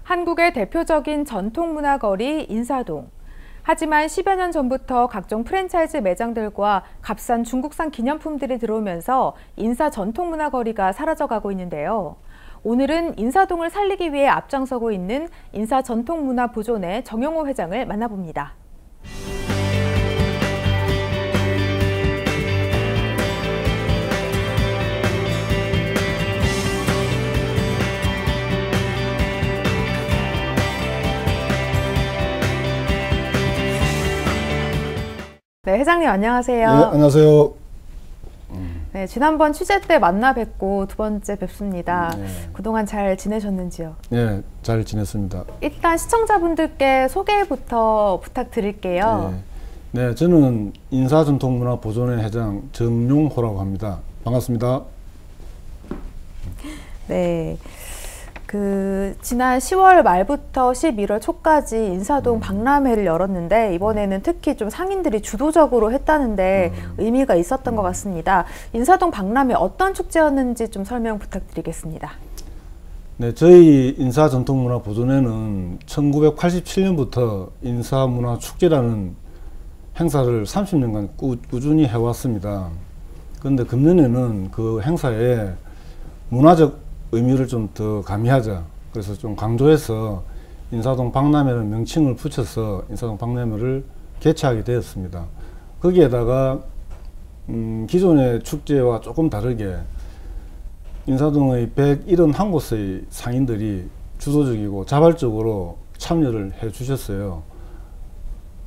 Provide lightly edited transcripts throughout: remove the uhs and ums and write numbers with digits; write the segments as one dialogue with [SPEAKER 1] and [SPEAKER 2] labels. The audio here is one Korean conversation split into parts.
[SPEAKER 1] 한국의 대표적인 전통문화거리 인사동. 하지만 10여 년 전부터 각종 프랜차이즈 매장들과 값싼 중국산 기념품들이 들어오면서 인사 전통문화거리가 사라져가고 있는데요. 오늘은 인사동을 살리기 위해 앞장서고 있는 인사 전통문화 보존의 정용호 회장을 만나봅니다. 네, 회장님 안녕하세요.
[SPEAKER 2] 네, 안녕하세요.
[SPEAKER 1] 네, 지난번 취재 때 만나 뵙고 두 번째 뵙습니다.
[SPEAKER 2] 네.
[SPEAKER 1] 그동안 잘 지내셨는지요?
[SPEAKER 2] 네, 잘 지냈습니다.
[SPEAKER 1] 일단 시청자분들께 소개부터 부탁드릴게요.
[SPEAKER 2] 네, 저는 인사전통문화보존회 회장 정용호라고 합니다. 반갑습니다.
[SPEAKER 1] 네. 지난 10월 말부터 11월 초까지 인사동 박람회를 열었는데 이번에는 특히 좀 상인들이 주도적으로 했다는데 의미가 있었던 것 같습니다. 인사동 박람회 어떤 축제였는지 좀 설명 부탁드리겠습니다.
[SPEAKER 2] 네, 저희 인사전통문화보존회는 1987년부터 인사문화축제라는 행사를 30년간 꾸준히 해왔습니다. 그런데 금년에는 그 행사에 문화적 의미를 좀 더 가미하자. 그래서 좀 강조해서 인사동 박람회라는 명칭을 붙여서 인사동 박람회를 개최하게 되었습니다. 거기에다가 기존의 축제와 조금 다르게 인사동의 171곳의 상인들이 주도적이고 자발적으로 참여를 해 주셨어요.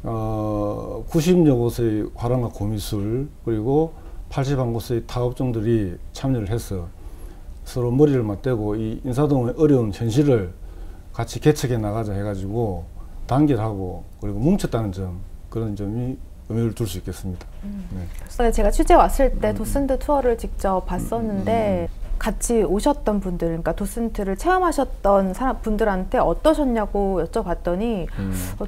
[SPEAKER 2] 90여 곳의 화랑과 고미술 그리고 81곳의 타업종들이 참여를 해서 서로 머리를 맞대고 이 인사동의 어려운 현실을 같이 개척해 나가자 해가지고 단결하고 그리고 뭉쳤다는 점, 그런 점이 의미를 둘 수 있겠습니다.
[SPEAKER 1] 네. 제가 취재 왔을 때 도슨트 투어를 직접 봤었는데 같이 오셨던 분들, 그러니까 도슨트를 체험하셨던 분들한테 어떠셨냐고 여쭤봤더니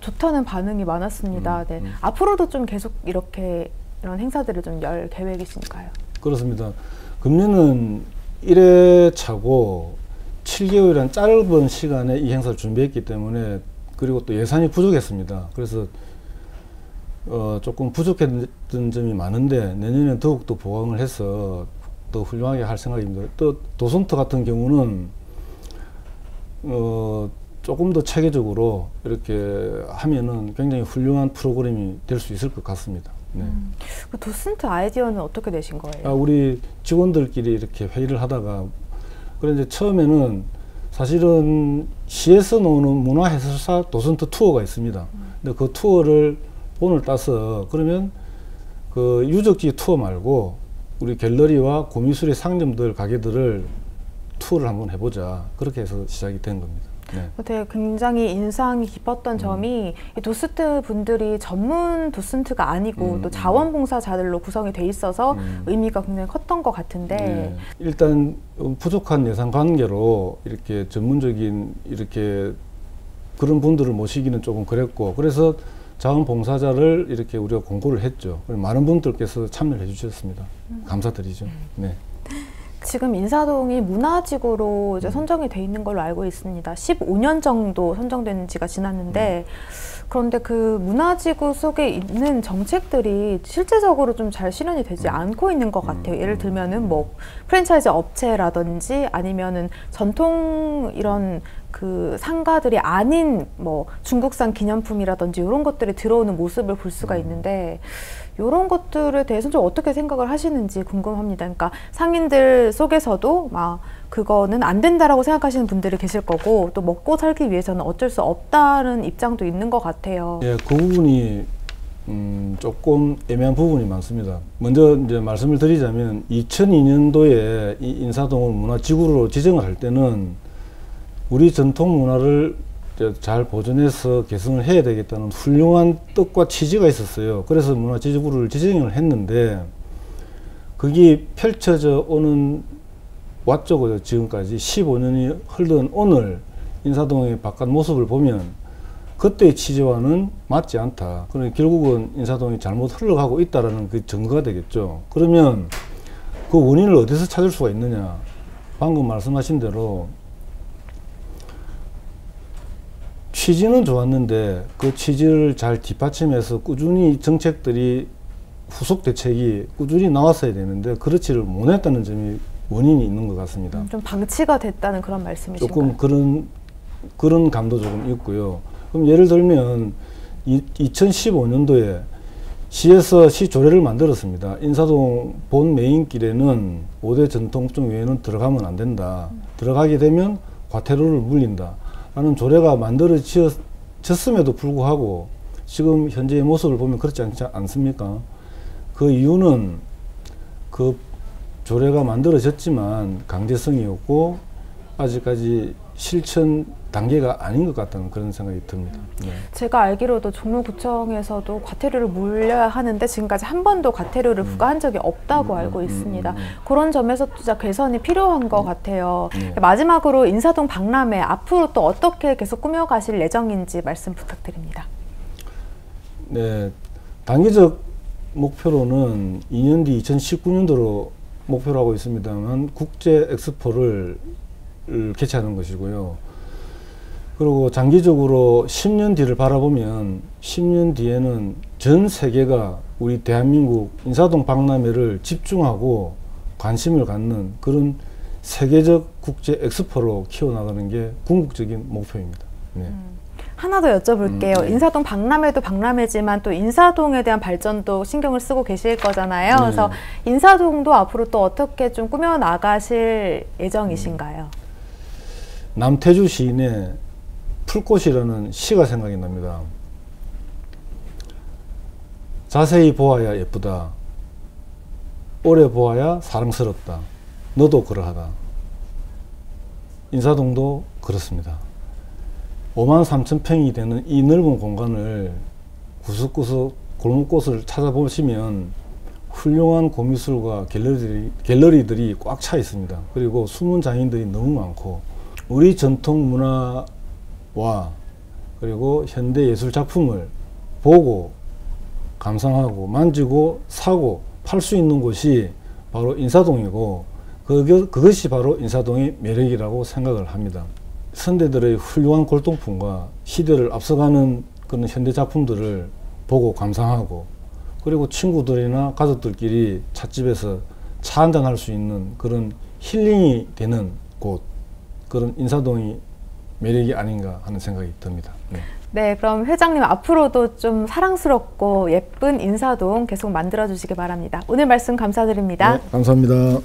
[SPEAKER 1] 좋다는 반응이 많았습니다. 네. 앞으로도 좀 계속 이런 행사들을 좀 열 계획이신가요?
[SPEAKER 2] 그렇습니다. 금년은 1회 차고 7개월이란 짧은 시간에 이 행사를 준비했기 때문에, 그리고 또 예산이 부족했습니다. 그래서 조금 부족했던 점이 많은데 내년에 더욱더 보강을 해서 더 훌륭하게 할 생각입니다. 또 도슨트 같은 경우는 조금 더 체계적으로 이렇게 하면은 굉장히 훌륭한 프로그램이 될 수 있을 것 같습니다. 네.
[SPEAKER 1] 그 도슨트 아이디어는 어떻게 되신 거예요?
[SPEAKER 2] 우리 직원들끼리 이렇게 회의를 하다가, 그런데 처음에는 사실은 시에서 나오는 문화해설사 도슨트 투어가 있습니다. 근데 그 투어를 본을 따서 그러면 그 유적지 투어 말고 우리 갤러리와 고미술의 상점들 가게들을 투어를 한번 해보자, 그렇게 해서 시작이 된 겁니다. 네.
[SPEAKER 1] 되게 굉장히 인상이 깊었던 점이 이 도슨트 분들이 전문 도슨트가 아니고 또 자원봉사자들로 구성이 돼 있어서 의미가 굉장히 컸던 것 같은데,
[SPEAKER 2] 일단 부족한 예산 관계로 이렇게 전문적인 이렇게 그런 분들을 모시기는 조금 그랬고, 그래서 자원봉사자를 이렇게 우리가 공고를 했죠. 많은 분들께서 참여를 해주셨습니다. 감사드리죠. 네.
[SPEAKER 1] 지금 인사동이 문화지구로 이제 선정이 돼 있는 걸로 알고 있습니다. 15년 정도 선정된 지가 지났는데, 그런데 그 문화지구 속에 있는 정책들이 실제적으로 좀 잘 실현이 되지 않고 있는 것 같아요. 예를 들면은 뭐 프랜차이즈 업체라든지 아니면은 전통 이런 그 상가들이 아닌 뭐 중국산 기념품이라든지 이런 것들이 들어오는 모습을 볼 수가 있는데, 이런 것들에 대해서 좀 어떻게 생각을 하시는지 궁금합니다. 그러니까 상인들 속에서도 막 그거는 안 된다라고 생각하시는 분들이 계실 거고, 또 먹고 살기 위해서는 어쩔 수 없다는 입장도 있는 것 같아요.
[SPEAKER 2] 예, 그 부분이 조금 애매한 부분이 많습니다. 먼저 이제 말씀을 드리자면 2002년도에 이 인사동을 문화지구로 지정을 할 때는 우리 전통 문화를 잘 보존해서 개선을 해야 되겠다는 훌륭한 뜻과 취지가 있었어요. 그래서 문화지구를 지정을 했는데 그게 펼쳐져 오는 왔죠. 지금까지 15년이 흘러온 오늘 인사동의 바깥 모습을 보면 그때의 취지와는 맞지 않다. 그러니 결국은 인사동이 잘못 흘러가고 있다는 그 증거가 되겠죠. 그러면 그 원인을 어디서 찾을 수가 있느냐. 방금 말씀하신 대로 취지는 좋았는데 그 취지를 잘 뒷받침해서 꾸준히 정책들이 후속 대책이 꾸준히 나왔어야 되는데 그렇지를 못했다는 점이 원인이 있는 것 같습니다.
[SPEAKER 1] 좀 방치가 됐다는 그런 말씀이신가요?
[SPEAKER 2] 조금 그런 감도 조금 있고요. 그럼 예를 들면 2015년도에 시에서 시 조례를 만들었습니다. 인사동 본 메인길에는 5대 전통업종 외에는 들어가면 안 된다. 들어가게 되면 과태료를 물린다. 라는 조례가 만들어졌음에도 불구하고 지금 현재의 모습을 보면 그렇지 않습니까? 그 이유는 그 조례가 만들어졌지만 강제성이었고 아직까지 실천 단계가 아닌 것 같다는 그런 생각이 듭니다. 네.
[SPEAKER 1] 제가 알기로도 종로구청에서도 과태료를 물려야 하는데 지금까지 한 번도 과태료를 부과한 적이 없다고 알고 있습니다. 그런 점에서 진짜 개선이 필요한 것 같아요. 마지막으로 인사동 박람회 앞으로 또 어떻게 계속 꾸며가실 예정인지 말씀 부탁드립니다.
[SPEAKER 2] 네, 단기적 목표로는 2년 뒤 2019년도로 목표로 하고 있습니다만 국제 엑스포를 개최하는 것이고요. 그리고 장기적으로 10년 뒤를 바라보면 10년 뒤에는 전 세계가 우리 대한민국 인사동 박람회를 집중하고 관심을 갖는 그런 세계적 국제 엑스포로 키워나가는 게 궁극적인 목표입니다. 네.
[SPEAKER 1] 하나 더 여쭤볼게요. 네. 인사동 박람회도 박람회지만 또 인사동에 대한 발전도 신경을 쓰고 계실 거잖아요. 네. 그래서 인사동도 앞으로 또 어떻게 좀 꾸며나가실 예정이신가요?
[SPEAKER 2] 남태주 시인의 풀꽃이라는 시가 생각이 납니다. 자세히 보아야 예쁘다. 오래 보아야 사랑스럽다. 너도 그러하다. 인사동도 그렇습니다. 53,000평이 되는 이 넓은 공간을 구석구석 골목곳을 찾아보시면 훌륭한 고미술과 갤러리들이 꽉 차 있습니다. 그리고 숨은 장인들이 너무 많고 우리 전통 문화와 그리고 현대 예술 작품을 보고 감상하고 만지고 사고 팔 수 있는 곳이 바로 인사동이고 그것이 바로 인사동의 매력이라고 생각을 합니다. 선대들의 훌륭한 골동품과 시대를 앞서가는 그런 현대 작품들을 보고 감상하고 그리고 친구들이나 가족들끼리 찻집에서 차 한잔 할 수 있는 그런 힐링이 되는 곳, 그런 인사동이 매력이 아닌가 하는 생각이 듭니다. 네.
[SPEAKER 1] 네, 그럼 회장님 앞으로도 좀 사랑스럽고 예쁜 인사동 계속 만들어 주시기 바랍니다. 오늘 말씀 감사드립니다.
[SPEAKER 2] 네, 감사합니다.